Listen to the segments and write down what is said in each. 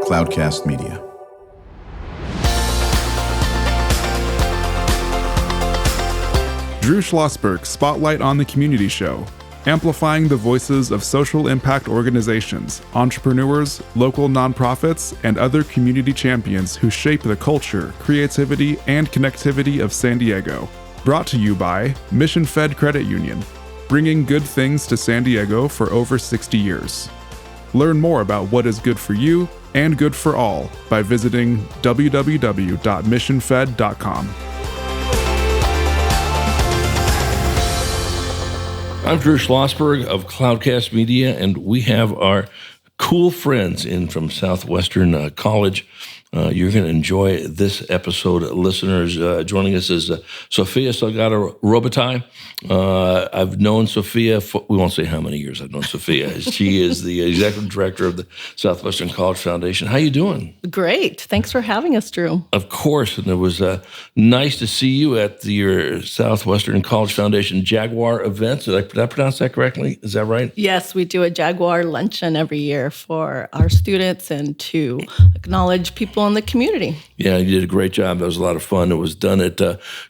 Cloudcast Media. Drew Schlosberg Spotlight on the Community Show, amplifying the voices of social impact organizations, entrepreneurs, local nonprofits, and other community champions who shape the culture, creativity, and connectivity of San Diego. Brought to you by Mission Fed Credit Union, bringing good things to San Diego for over 60 years. Learn more about what is good for you and good for all by visiting www.missionfed.com. I'm Drew Schlosberg of Cloudcast Media, and we have our cool friends in from Southwestern College. You're going to enjoy this episode, listeners. Joining us is Sofia Salgado Robitaille. I've known Sofia for, we won't say how many years I've known Sofia. She is the executive director of the Southwestern College Foundation. How you doing? Great. Thanks for having us, Drew. Of course, and it was nice to see you at your Southwestern College Foundation Jaguar event. Did I pronounce that correctly? Is that right? Yes, we do a Jaguar luncheon every year for our students and to acknowledge people in the community. Yeah, you did a great job. That was a lot of fun. It was done at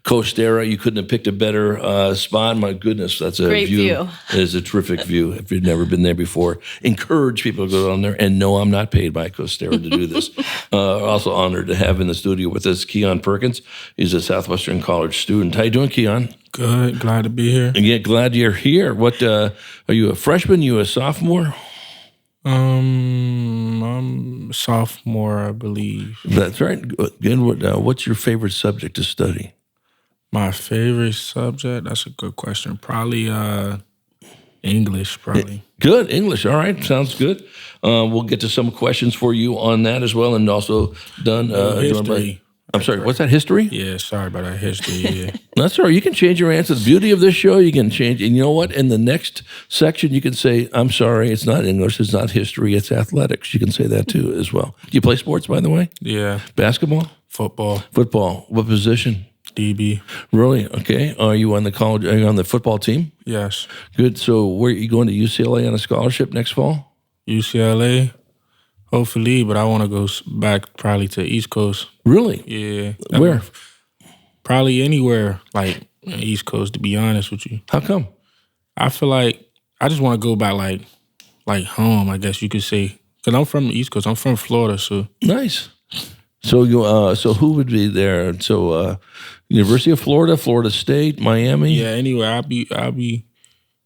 Costera. You couldn't have picked a better spot. My goodness, that's a great view. It is a terrific view. If you've never been there before, encourage people to go down there. And no, I'm not paid by Costera to do this. Also honored to have in the studio with us Keyon Perkins. He's a Southwestern College student. How you doing, Keyon? Good. Glad to be here. Yeah, glad you're here. What are you, a freshman? You a sophomore? I'm a sophomore, I believe. That's right. Again, what's your favorite subject to study? My favorite subject? That's a good question. Probably English, probably. Good. English. All right. Sounds good. We'll get to some questions for you on that as well. And also done. History. I'm sorry, what's that, history? Yeah, sorry about that, history, yeah. That's all right. You can change your answer. The beauty of this show, you can change. And you know what? In the next section, you can say, I'm sorry, it's not English, it's not history, it's athletics. You can say that too as well. Do you play sports, by the way? Yeah. Basketball? Football. Football. What position? DB. Really? Okay. Are you on the football team? Yes. Good. So where are you going to UCLA on a scholarship next fall? UCLA? Hopefully, but I want to go back probably to East Coast. Really? Yeah. Where? Probably anywhere, like East Coast, to be honest with you. How come? I feel like I just want to go back like home, I guess you could say. Because I'm from the East Coast. I'm from Florida, so. Nice. So so who would be there? So University of Florida, Florida State, Miami? Yeah, anywhere. I'll be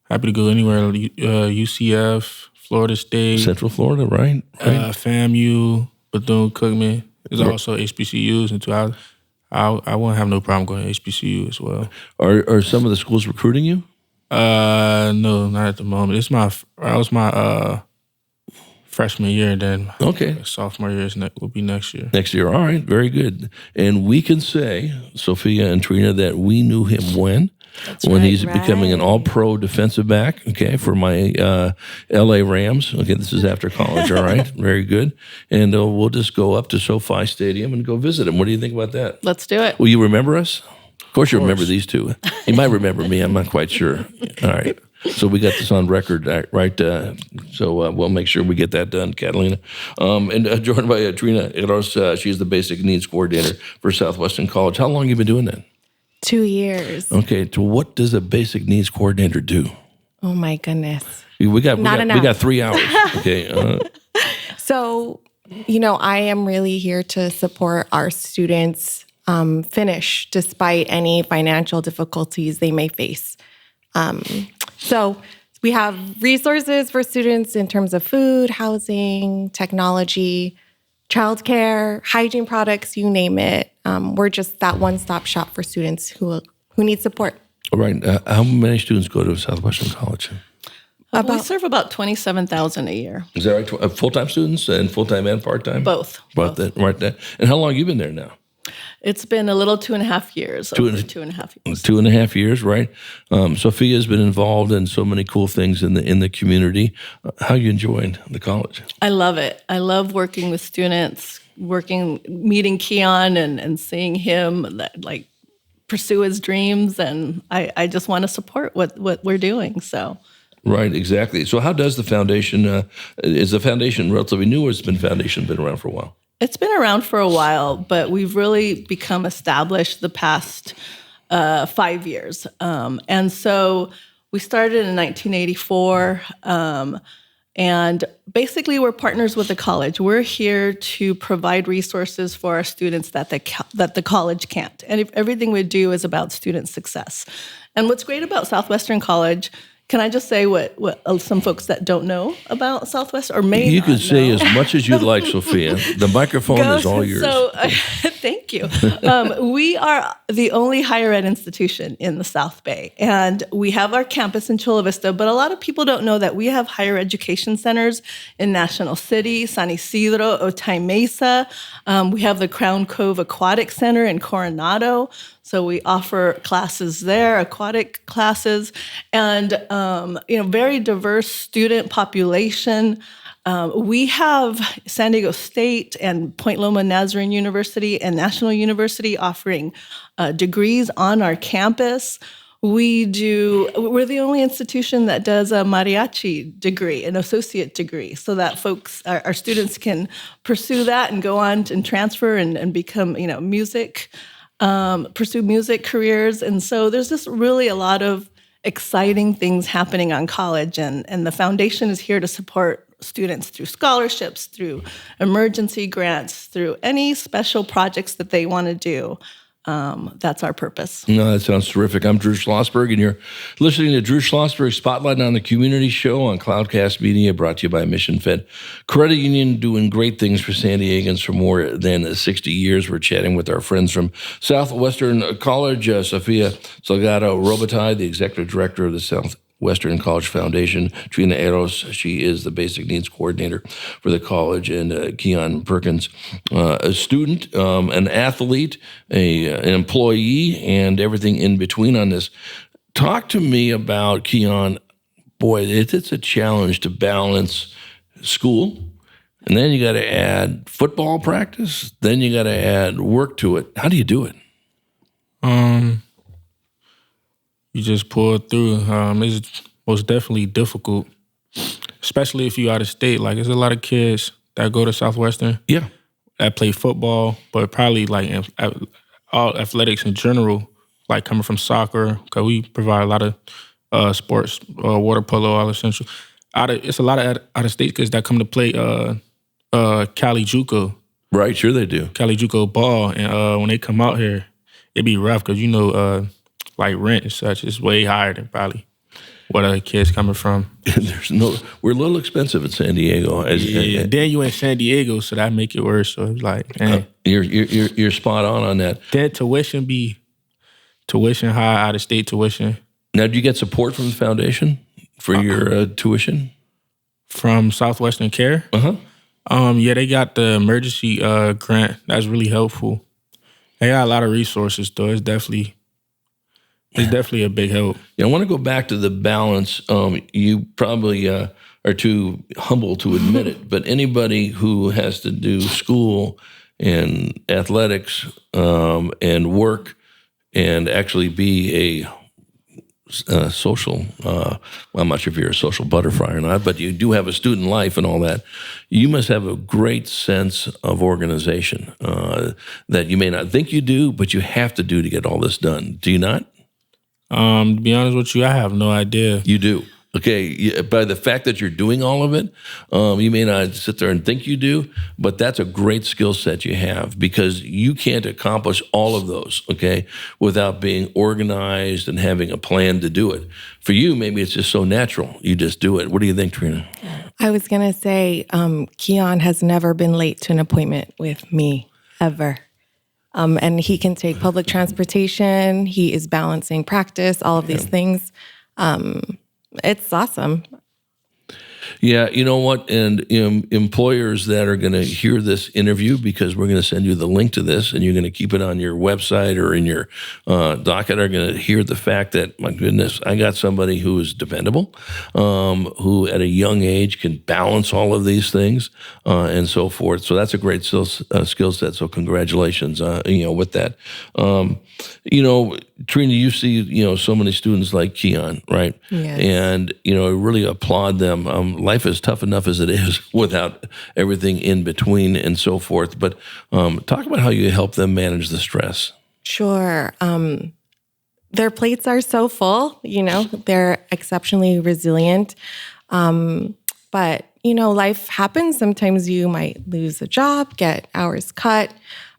happy to go anywhere. UCF, Florida State. Central Florida, right? FAMU, Bethune-Cookman. There's also HBCUs, and I won't have no problem going to HBCU as well. Are some of the schools recruiting you? No, not at the moment. That was my freshman year, and then sophomore year will be next year. Next year, all right, very good. And we can say, Sofia and Trina, that we knew him when he's becoming an all-pro defensive back, for my L.A. Rams. Okay, this is after college, all right? Very good. And we'll just go up to SoFi Stadium and go visit him. What do you think about that? Let's do it. Will you remember us? Of course you remember these two. You might remember me. I'm not quite sure. All right. So we got this on record, right? So we'll make sure we get that done, Catalina. And joined by Trina Eros. She's the basic needs coordinator for Southwestern College. How long have you been doing that? 2 years. Okay. So what does a basic needs coordinator do? Oh my goodness. We got 3 hours. Okay. So, I am really here to support our students finish despite any financial difficulties they may face. So we have resources for students in terms of food, housing, technology, childcare, hygiene products, you name it. We're just that one-stop shop for students who need support. All right. How many students go to Southwestern College? We serve about 27,000 a year. Is that right? Full-time students and full-time and part-time? Both. Right there. And how long have you been there now? It's been a little 2.5 years. 2.5 years. 2.5 years, right? Sofia's been involved in so many cool things in the community. How are you enjoying the college? I love it. I love working with students, meeting Keyon and seeing him pursue his dreams, and I just want to support what we're doing. So Right, exactly. So how does the foundation, is the foundation relatively new, or has the foundation been around for a while? It's been around for a while, but we've really become established the past 5 years. And so we started in 1984. And basically, we're partners with the college. We're here to provide resources for our students that the college can't. And everything we do is about student success. And what's great about Southwestern College, can I just say what some folks that don't know about Southwestern or may You not can say know. as much as you'd like, Sofia. The microphone is all yours. So, thank you. We are the only higher ed institution in the South Bay, and we have our campus in Chula Vista, but a lot of people don't know that we have higher education centers in National City, San Isidro, Otay Mesa. We have the Crown Cove Aquatic Center in Coronado. So we offer classes there, aquatic classes, and very diverse student population. We have San Diego State and Point Loma Nazarene University and National University offering degrees on our campus. We're the only institution that does a mariachi degree, an associate degree, so that our students can pursue that and go on and transfer and become, pursue music careers. And so there's just really a lot of exciting things happening on college. And the foundation is here to support students through scholarships, through emergency grants, through any special projects that they want to do. That's our purpose. No, that sounds terrific. I'm Drew Schlosberg, and you're listening to Drew Schlosberg Spotlight on the Community Show on Cloudcast Media, brought to you by Mission Fed Credit Union, doing great things for San Diegans for more than 60 years. We're chatting with our friends from Southwestern College, Sofia Salgado Robitaille, the executive director of the Southwestern College Foundation, Trina Eros, she is the basic needs coordinator for the college, and Keyon Perkins, a student, an athlete, an employee, and everything in between on this. Talk to me about, Keyon. Boy, it's a challenge to balance school, and then you got to add football practice, then you got to add work to it. How do you do it? You just pull it through. It's most definitely difficult, especially if you're out of state. Like, there's a lot of kids that go to Southwestern, that play football, but probably like all athletics in general, like coming from soccer, because we provide a lot of sports, water polo, all essential. It's a lot of out of state kids that come to play Cali JUCO. Right, sure they do. Cali JUCO ball, and when they come out here, it be rough because like rent and such is way higher than probably what other kids coming from. We're a little expensive in San Diego. Then you in San Diego, so that make it worse. So it's like, you're spot on that. Then tuition high, out of state tuition. Now, do you get support from the foundation for your tuition? From Southwestern Care? Yeah, they got the emergency grant. That's really helpful. They got a lot of resources, though. It's definitely a big help. Yeah, I want to go back to the balance. You probably are too humble to admit it, but anybody who has to do school and athletics and work and actually be a social, well, I'm not sure if you're a social butterfly or not, but you do have a student life and all that. You must have a great sense of organization that you may not think you do, but you have to do to get all this done. Do you not? To be honest with you, I have no idea. You do. Okay, by the fact that you're doing all of it, you may not sit there and think you do, but that's a great skill set you have, because you can't accomplish all of those, okay, without being organized and having a plan to do it. For you, maybe it's just so natural. You just do it. What do you think, Trina? I was going to say, Keyon has never been late to an appointment with me, ever. And he can take public transportation. He is balancing practice, all of these things. It's awesome. Yeah, you know what? And employers that are going to hear this interview, because we're going to send you the link to this and you're going to keep it on your website or in your docket, are going to hear the fact that, my goodness, I got somebody who is dependable, who at a young age can balance all of these things and so forth. So that's a great skill set. So congratulations, with that. Trina, you see, so many students like Keyon, right? Yes. And, really applaud them. Life is tough enough as it is without everything in between and so forth. But talk about how you help them manage the stress. Sure. Their plates are so full, they're exceptionally resilient. But, life happens. Sometimes you might lose a job, get hours cut.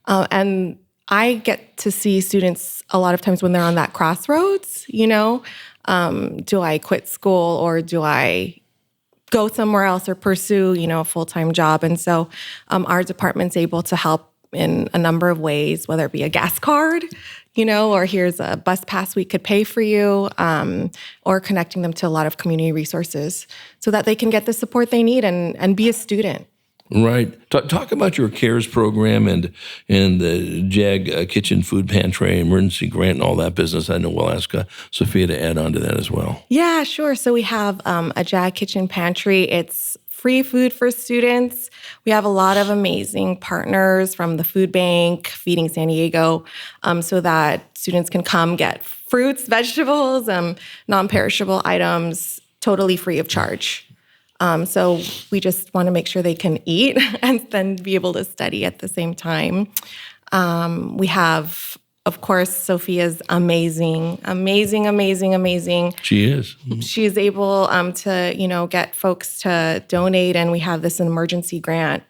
And I get to see students a lot of times when they're on that crossroads, do I quit school or do I go somewhere else or pursue, a full-time job? And so our department's able to help in a number of ways, whether it be a gas card, or here's a bus pass we could pay for you, or connecting them to a lot of community resources so that they can get the support they need and be a student. Right. Talk about your CARES program and the JAG Kitchen Food Pantry Emergency Grant and all that business. I know we'll ask Sofia to add on to that as well. Yeah, sure. So we have a JAG Kitchen Pantry. It's free food for students. We have a lot of amazing partners from the food bank, Feeding San Diego, so that students can come get fruits, vegetables, non-perishable items, totally free of charge. So we just want to make sure they can eat and then be able to study at the same time. We have, of course, Sofia's amazing. She is. She is able to, get folks to donate, and we have this emergency grant.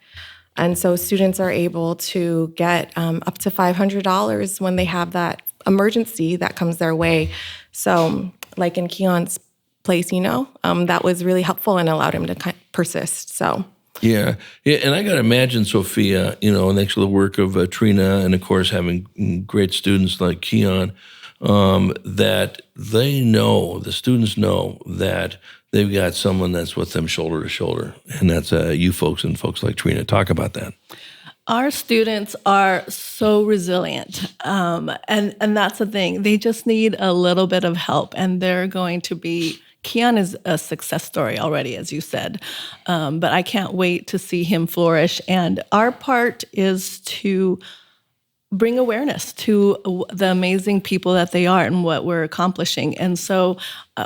And so students are able to get up to $500 when they have that emergency that comes their way. So like in Keyon's place, that was really helpful and allowed him to persist. So. Yeah. And I got to imagine, Sofia, thanks to the work of Trina and, of course, having great students like Keyon, that the students know that they've got someone that's with them shoulder to shoulder. And that's you folks and folks like Trina. Talk about that. Our students are so resilient, and that's the thing. They just need a little bit of help, and they're going to be. Keyon is a success story already, as you said, but I can't wait to see him flourish. And our part is to bring awareness to the amazing people that they are and what we're accomplishing. And so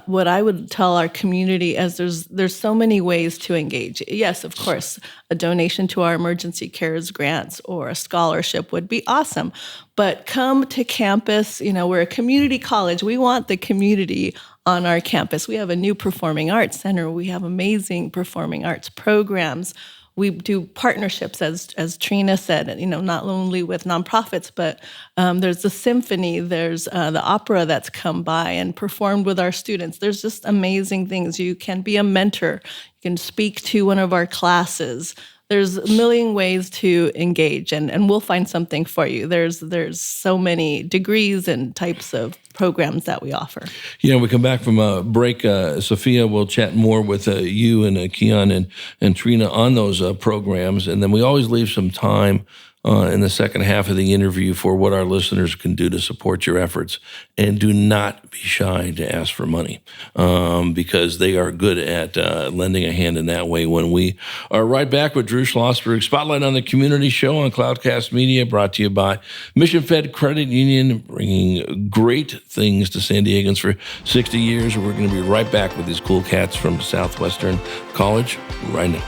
what I would tell our community is there's so many ways to engage. Yes, of course, a donation to our emergency CARES grants or a scholarship would be awesome. But come to campus. We're a community college. We want the community on our campus. We have a new performing arts center. We have amazing performing arts programs. We do partnerships, as Trina said, not only with nonprofits, but there's the symphony, there's the opera that's come by and performed with our students. There's just amazing things. You can be a mentor. You can speak to one of our classes. There's a million ways to engage, and we'll find something for you. There's so many degrees and types of programs that we offer. We come back from a break. Sofia will chat more with you and Keyon and Trina on those programs, and then we always leave some time in the second half of the interview for what our listeners can do to support your efforts. And do not be shy to ask for money because they are good at lending a hand in that way. When we are right back with Drew Schlosberg, Spotlight on the Community Show on Cloudcast Media, brought to you by Mission Fed Credit Union, bringing great things to San Diegans for 60 years. We're going to be right back with these cool cats from Southwestern College right now.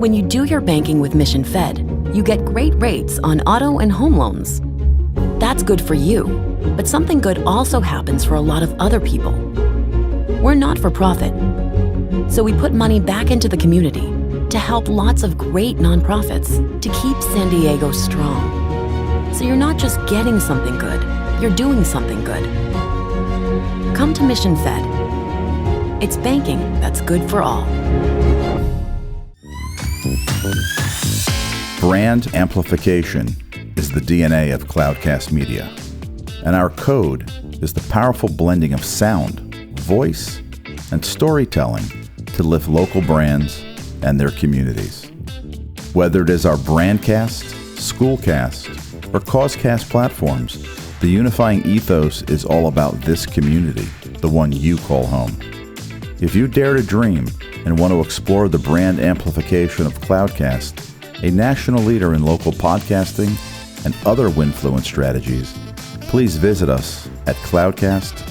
When you do your banking with Mission Fed, you get great rates on auto and home loans. That's good for you, but something good also happens for a lot of other people. We're not for profit, so we put money back into the community to help lots of great nonprofits to keep San Diego strong. So you're not just getting something good, you're doing something good. Come to Mission Fed. It's banking that's good for all. Brand amplification is the DNA of Cloudcast Media, and our code is the powerful blending of sound, voice, and storytelling to lift local brands and their communities. Whether it is our Brandcast, Schoolcast, or Causecast platforms, the unifying ethos is all about this community, the one you call home. If you dare to dream and want to explore the brand amplification of Cloudcast, a national leader in local podcasting and other Winfluence strategies, please visit us at cloudcast.us.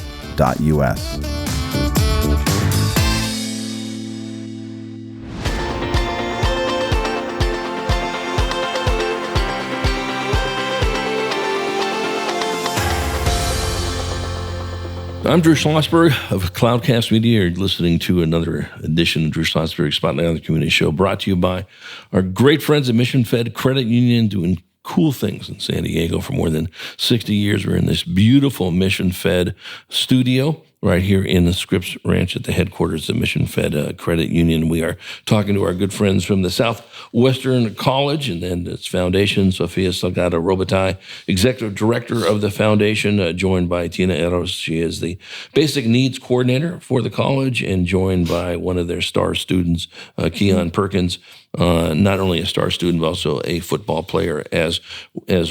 I'm Drew Schlosberg of Cloudcast Media. You're listening to another edition of Drew Schlosberg Spotlight on the Community Show, brought to you by our great friends at Mission Fed Credit Union, doing cool things in San Diego for more than 60 years. We're in this beautiful Mission Fed studio right here in the Scripps Ranch at the headquarters of Mission Fed Credit Union. We are talking to our good friends from the Southwestern College and its foundation, Sofia Salgado Robitaille, Executive Director of the foundation, joined by Trina Eros. She is the Basic Needs Coordinator for the college, and joined by one of their star students, Keyon Perkins, not only a star student, but also a football player as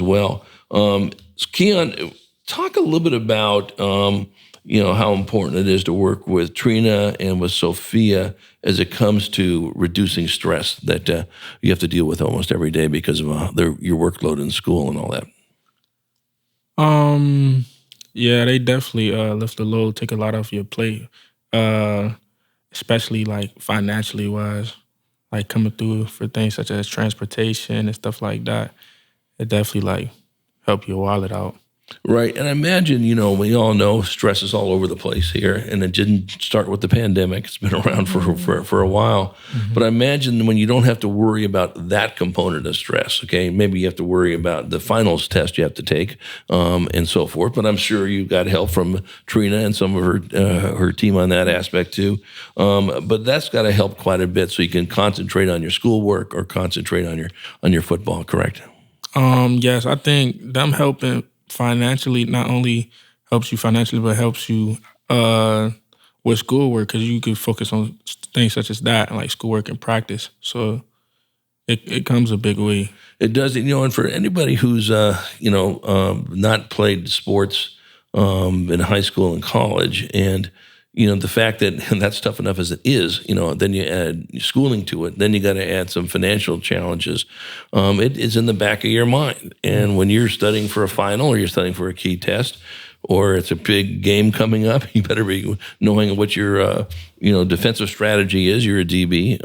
well. Keyon, talk a little bit about how important it is to work with Trina and with Sofia as it comes to reducing stress that you have to deal with almost every day because of your workload in school and all that. Yeah, they definitely lift the load, take a lot off your plate, especially like financially wise, like coming through for things such as transportation and stuff like that. It definitely like help your wallet out. Right. And I imagine, we all know stress is all over the place here, and it didn't start with the pandemic. It's been around for a while. Mm-hmm. But I imagine when you don't have to worry about that component of stress, okay, maybe you have to worry about the finals test you have to take and so forth. But I'm sure you got help from Trina and some of her team on that aspect too. But that's got to help quite a bit so you can concentrate on your schoolwork or concentrate on your football, correct? Yes, I think them helping financially not only helps you financially, but helps you with schoolwork, because you can focus on things such as that, like schoolwork and practice. So it comes a big way. It does, and for anybody who's not played sports in high school and college, and the fact that that's tough enough as it is, then you add schooling to it, then you got to add some financial challenges. It is in the back of your mind. And when you're studying for a final or you're studying for a key test or it's a big game coming up, you better be knowing what your, defensive strategy is. You're a DB,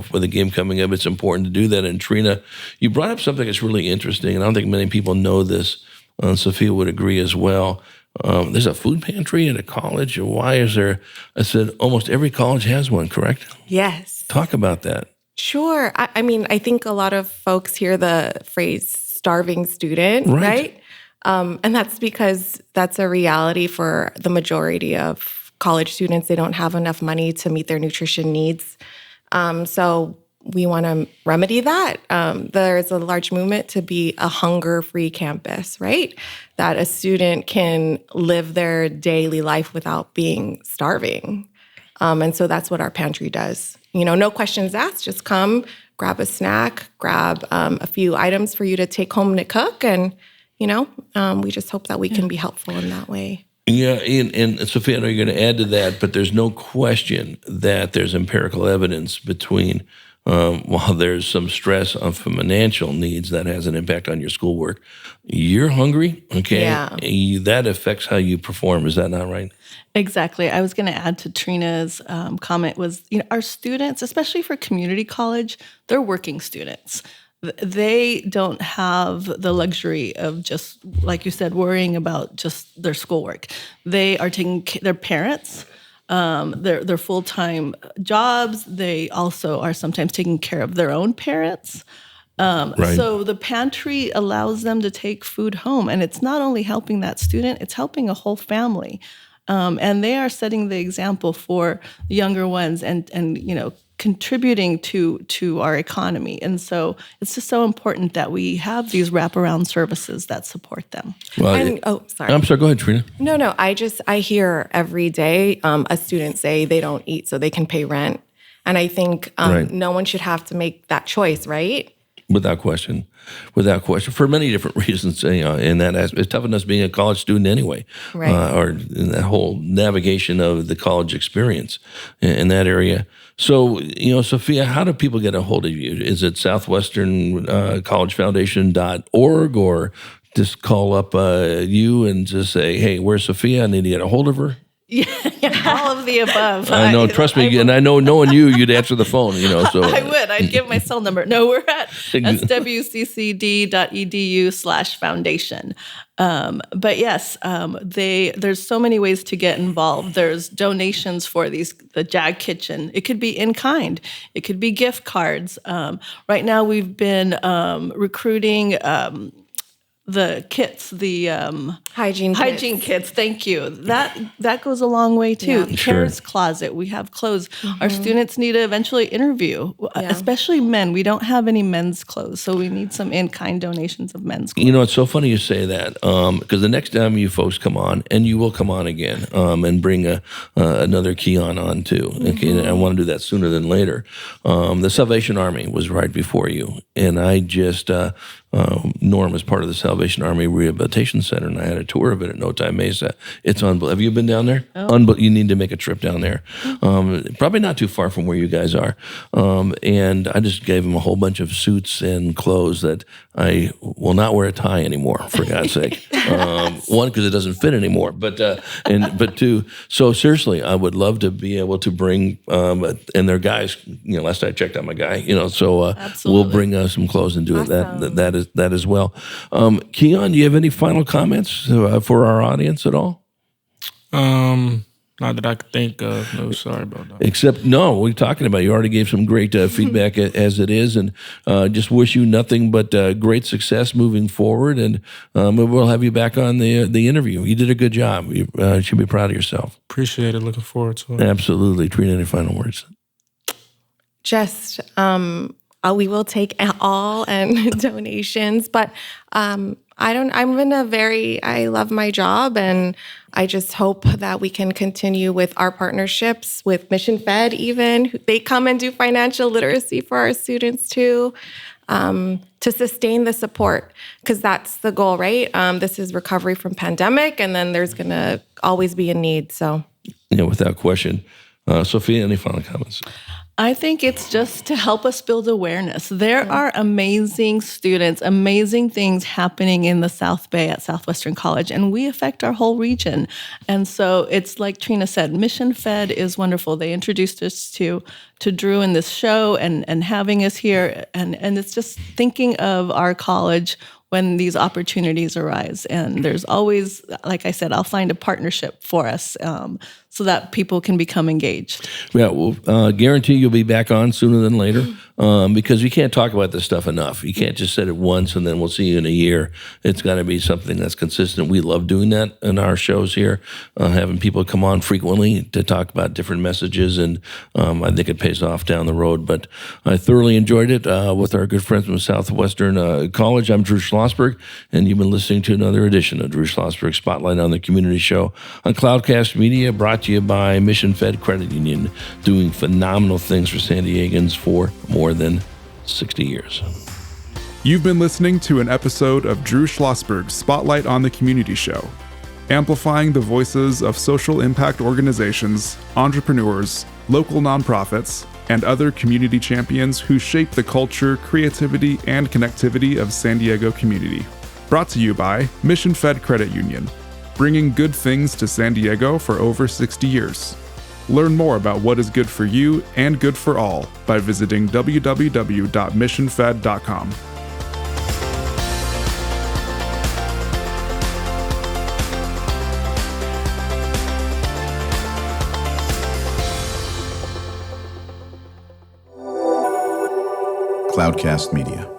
for the game coming up, it's important to do that. And Trina, you brought up something that's really interesting, and I don't think many people know this. Sofia would agree as well. There's a food pantry at a college. Why is there? I said almost every college has one, correct? Yes. Talk about that. Sure. I mean, I think a lot of folks hear the phrase starving student, right? And that's because that's a reality for the majority of college students. They don't have enough money to meet their nutrition needs. So we want to remedy that. There's a large movement to be a hunger-free campus, right? That a student can live their daily life without being starving. And so that's what our pantry does. No questions asked, just come, grab a snack, grab a few items for you to take home to cook. And, we just hope that we can be helpful in that way. Yeah, and Sofia, I know you're going to add to that, but there's no question that there's empirical evidence between while there's some stress on financial needs that has an impact on your schoolwork, you're hungry, okay? Yeah. That affects how you perform. Is that not right? Exactly. I was going to add to Trina's comment was, our students, especially for community college, they're working students. They don't have the luxury of just, like you said, worrying about just their schoolwork. They are taking their parents. Their full-time jobs. They also are sometimes taking care of their own parents. So the pantry allows them to take food home, and it's not only helping that student, it's helping a whole family. And they are setting the example for the younger ones and contributing to our economy. And so it's just so important that we have these wraparound services that support them. Well, sorry. I'm sorry, go ahead, Trina. No, I hear every day a student say they don't eat so they can pay rent. And I think no one should have to make that choice, right? Without question. For many different reasons, and that it's tough on us being a college student anyway, Right. Or in that whole navigation of the college experience in that area. So, Sofia, how do people get a hold of you? Is it Southwestern College Foundation.org, or just call up you and just say, hey, where's Sofia? I need to get a hold of her. Yeah, all of the above. I know, trust me, and I know knowing you'd answer the phone, so. I would. I'd give my cell number. No, we're at swccd.edu/foundation. But yes, there's so many ways to get involved. There's donations for the JAG Kitchen. It could be in kind. It could be gift cards. Right now we've been recruiting the kits, the hygiene kits. Thank you. That goes a long way too. Yeah. Cares Closet. We have clothes. Our students need to eventually interview, especially men. We don't have any men's clothes, so we need some in-kind donations of men's clothes. It's so funny you say that, because the next time you folks come on, and you will come on again, and bring another Keyon on too. Okay, and I want to do that sooner than later. The Salvation Army was right before you, and I just. Norm is part of the Salvation Army Rehabilitation Center, and I had a tour of it at No Time Mesa. It's unbelievable. Have you been down there? Oh. You need to make a trip down there. Probably not too far from where you guys are. And I just gave him a whole bunch of suits and clothes that I will not wear a tie anymore, for God's sake. One, because it doesn't fit anymore, but two, so seriously, I would love to be able to bring, and their guys, last I checked on my guy, so we'll bring some clothes and do that as well. Keyon, do you have any final comments for our audience at all? Not that I could think of. No, sorry about that. Except, no, we're talking about, you already gave some great feedback as it is, and just wish you nothing but great success moving forward, and we'll have you back on the interview. You did a good job. You should be proud of yourself. Appreciate it. Looking forward to it. Absolutely. Trina, any final words? Just, we will take all and donations, but I love my job, and I just hope that we can continue with our partnerships with Mission Fed even. They come and do financial literacy for our students too, to sustain the support, because that's the goal, right? This is recovery from pandemic, and then there's going to always be a need, so. Yeah, without question. Sofia, any final comments? I think it's just to help us build awareness. There are amazing students, amazing things happening in the South Bay at Southwestern College, and we affect our whole region. And so it's like Trina said, Mission Fed is wonderful. They introduced us to Drew in this show and having us here. And it's just thinking of our college when these opportunities arise. And there's always, like I said, I'll find a partnership for us so that people can become engaged. Yeah, we'll guarantee you'll be back on sooner than later, because you can't talk about this stuff enough. You can't just say it once and then we'll see you in a year. It's got to be something that's consistent. We love doing that in our shows here, having people come on frequently to talk about different messages, and I think it pays off down the road. But I thoroughly enjoyed it with our good friends from Southwestern College. I'm Drew Schlosberg, and you've been listening to another edition of Drew Schlosberg Spotlight on the Community Show on Cloudcast Media, brought to you by Mission Fed Credit Union, doing phenomenal things for San Diegans for more than 60 years. You've been listening to an episode of Drew Schlosberg's Spotlight on the Community Show, amplifying the voices of social impact organizations, entrepreneurs, local nonprofits, and other community champions who shape the culture, creativity, and connectivity of San Diego community. Brought to you by Mission Fed Credit Union, bringing good things to San Diego for over 60 years. Learn more about what is good for you and good for all by visiting www.missionfed.com. Cloudcast Media.